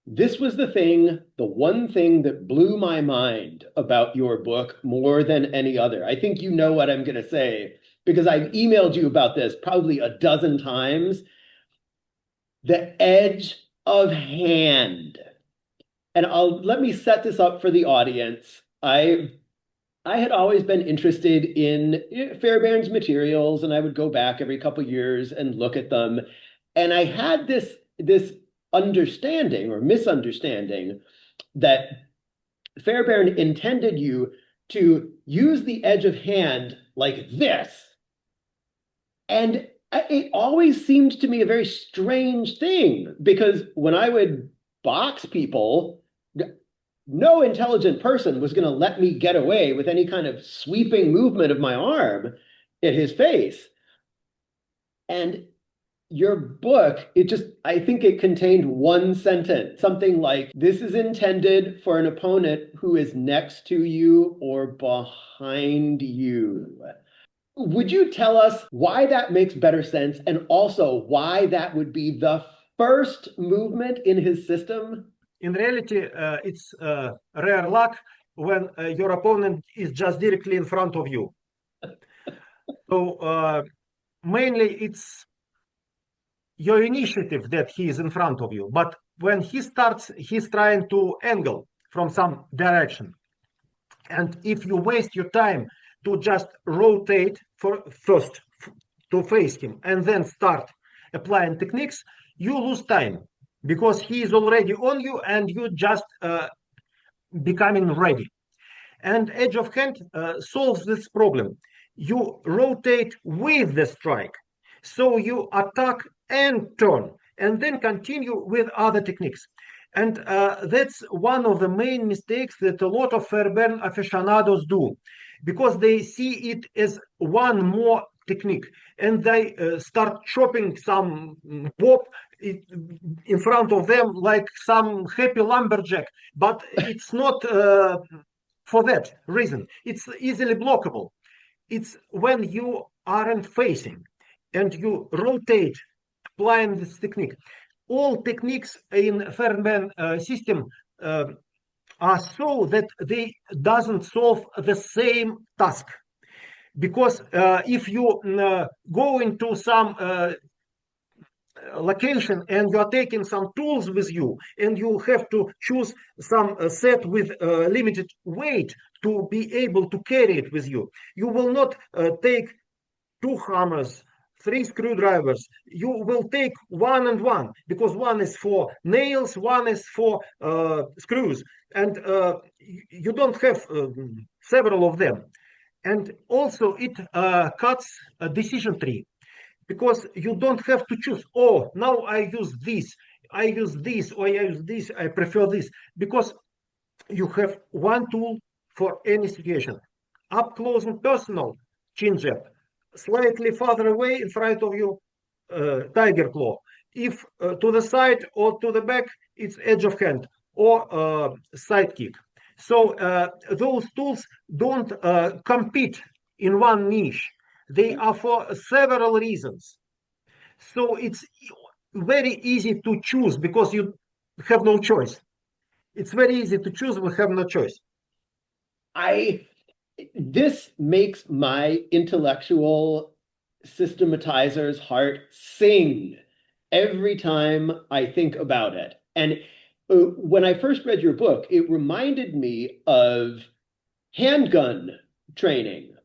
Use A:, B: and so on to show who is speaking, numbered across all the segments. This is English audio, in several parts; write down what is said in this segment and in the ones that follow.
A: This was the one thing that blew my mind about your book more than any other. I think you know what I'm going to say because I've emailed you about this probably a dozen times. The edge of hand. And I'll let me set this up for the audience. I had always been interested in Fairbairn's materials, and I would go back every couple years and look at them. And I had this understanding or misunderstanding that Fairbairn intended you to use the edge of hand like this. And it always seemed to me a very strange thing because when I would box people, no intelligent person was going to let me get away with any kind of sweeping movement of my arm at his face. And your book, I think it contained one sentence, something like, this is intended for an opponent who is next to you or behind you. Would you tell us why that makes better sense and also why that would be the first movement in his system?
B: In reality, it's rare luck when your opponent is just directly in front of you. So mainly it's your initiative that he is in front of you. But when he starts, he's trying to angle from some direction. And if you waste your time to just rotate for first to face him and then start applying techniques, you lose time because he is already on you and you just becoming ready. And edge of hand solves this problem. You rotate with the strike. So you attack and turn, and then continue with other techniques. And that's one of the main mistakes that a lot of Fairbairn aficionados do, because they see it as one more technique, and they start chopping some pop in front of them like some happy lumberjack. But it's not for that reason. It's easily blockable. It's when you aren't facing and you rotate applying this technique. All techniques in Fairbairn system are so that they doesn't solve the same task. Because if you go into some location and you are taking some tools with you and you have to choose some set with limited weight to be able to carry it with you, you will not take two hammers, three screwdrivers. You will take one and one because one is for nails, one is for screws, and you don't have several of them. And also it cuts a decision tree because you don't have to choose, oh, now I use this, or I use this, I prefer this, because you have one tool for any situation. Up close and personal, chin jab. Slightly farther away in front of you, tiger claw. If to the side or to the back, it's edge of hand or side kick. So those tools don't compete in one niche. They are for several reasons. So it's very easy to choose because you have no choice. It's very easy to choose. We have no choice.
A: I This makes my intellectual systematizer's heart sing every time I think about it. And when I first read your book, it reminded me of handgun training,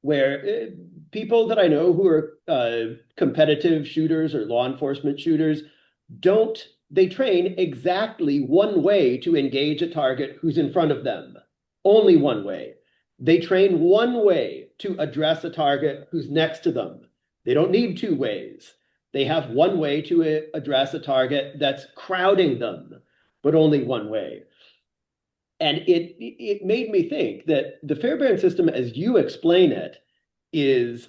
A: where people that I know who are competitive shooters or law enforcement shooters don't, they train exactly one way to engage a target who's in front of them. Only one way. They train one way to address a target who's next to them. They don't need two ways. They have one way to address a target that's crowding them, but only one way. And it made me think that the Fairbairn system, as you explain it, is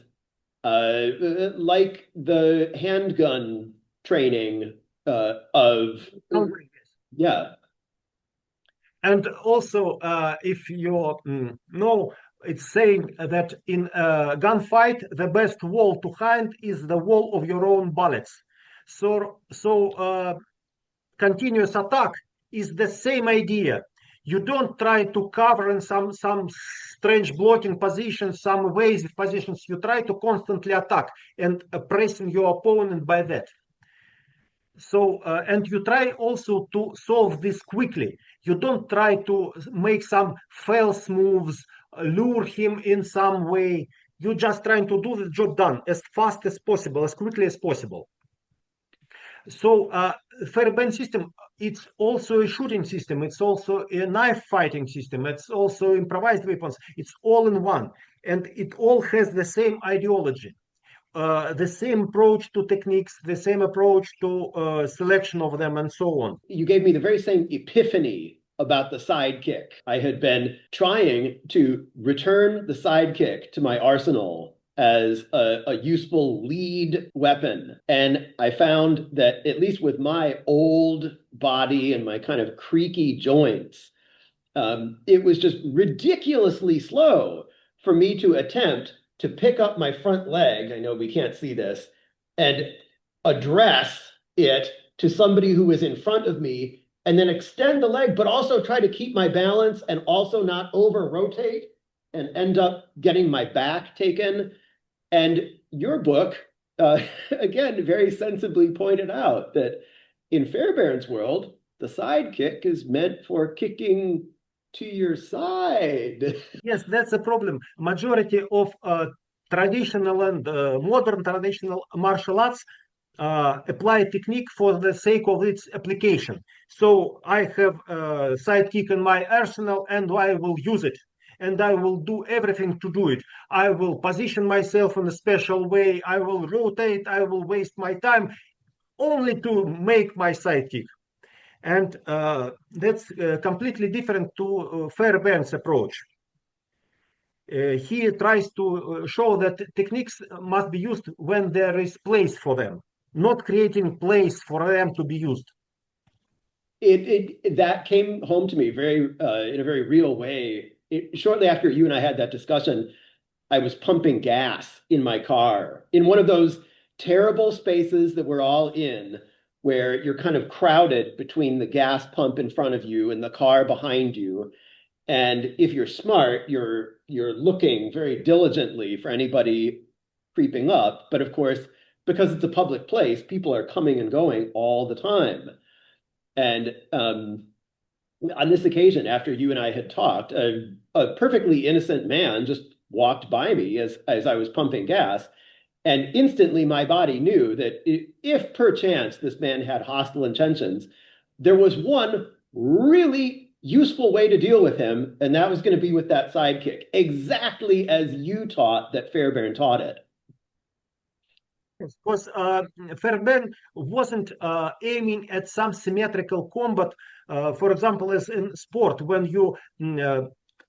A: like the handgun training of yeah.
B: And also, if you know, it's saying that in a gunfight, the best wall to hunt is the wall of your own bullets. So continuous attack is the same idea. You don't try to cover in some strange blocking positions, some evasive positions. You try to constantly attack and pressing your opponent by that. So, and you try also to solve this quickly. You don't try to make some false moves, lure him in some way. You're just trying to do the job done as fast as possible, as quickly as possible. So, Fairbairn system, it's also a shooting system. It's also a knife fighting system. It's also improvised weapons. It's all in one. And it all has the same ideology. The same approach to techniques, the same approach to selection of them, and so on.
A: You gave me the very same epiphany about the sidekick. I had been trying to return the sidekick to my arsenal as a useful lead weapon. And I found that, at least with my old body and my kind of creaky joints, it was just ridiculously slow for me to attempt to pick up my front leg, I know we can't see this, and address it to somebody who is in front of me, and then extend the leg, but also try to keep my balance and also not over rotate and end up getting my back taken. And your book, again, very sensibly pointed out that in Fairbairn's world, the sidekick is meant for kicking to your side.
B: Yes, that's a problem. Majority of traditional and modern traditional martial arts apply a technique for the sake of its application. So I have a sidekick in my arsenal and I will use it. And I will do everything to do it. I will position myself in a special way. I will rotate. I will waste my time only to make my sidekick. And that's completely different to Fairbairn's approach. He tries to show that techniques must be used when there is place for them, not creating place for them to be used.
A: That came home to me very in a very real way. Shortly after you and I had that discussion, I was pumping gas in my car in one of those terrible spaces that we're all in, where you're kind of crowded between the gas pump in front of you and the car behind you. And if you're smart, you're looking very diligently for anybody creeping up. But of course, because it's a public place, people are coming and going all the time. And on this occasion, after you and I had talked, a perfectly innocent man just walked by me as I was pumping gas. And instantly my body knew that if perchance this man had hostile intentions, there was one really useful way to deal with him, and that was going to be with that sidekick, exactly as you taught that Fairbairn taught it.
B: Because Fairbairn wasn't aiming at some symmetrical combat, for example, as in sport, when you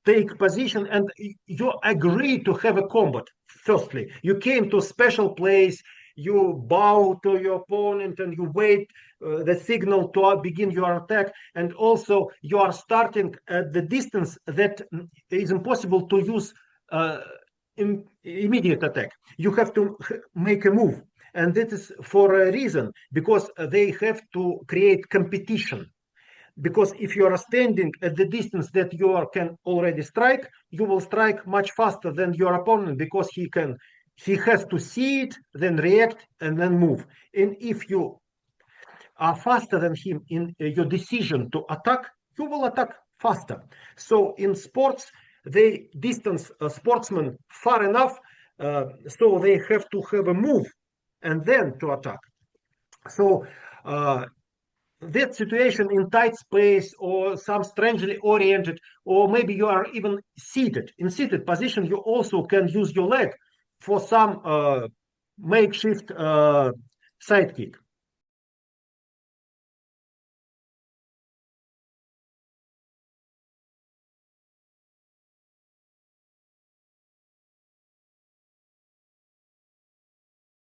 B: take position and you agree to have a combat. Firstly, you came to a special place, you bow to your opponent and you wait the signal to begin your attack. And also you are starting at the distance that is impossible to use immediate attack. You have to make a move. And that is for a reason, because they have to create competition. Because if you are standing at the distance that you can already strike, you will strike much faster than your opponent, because he has to see it, then react, and then move. And if you are faster than him in your decision to attack, you will attack faster. So in sports, they distance sportsmen far enough, so they have to have a move and then to attack. So that situation in tight space or some strangely oriented, or maybe you are even seated. In seated position, you also can use your leg for some makeshift sidekick.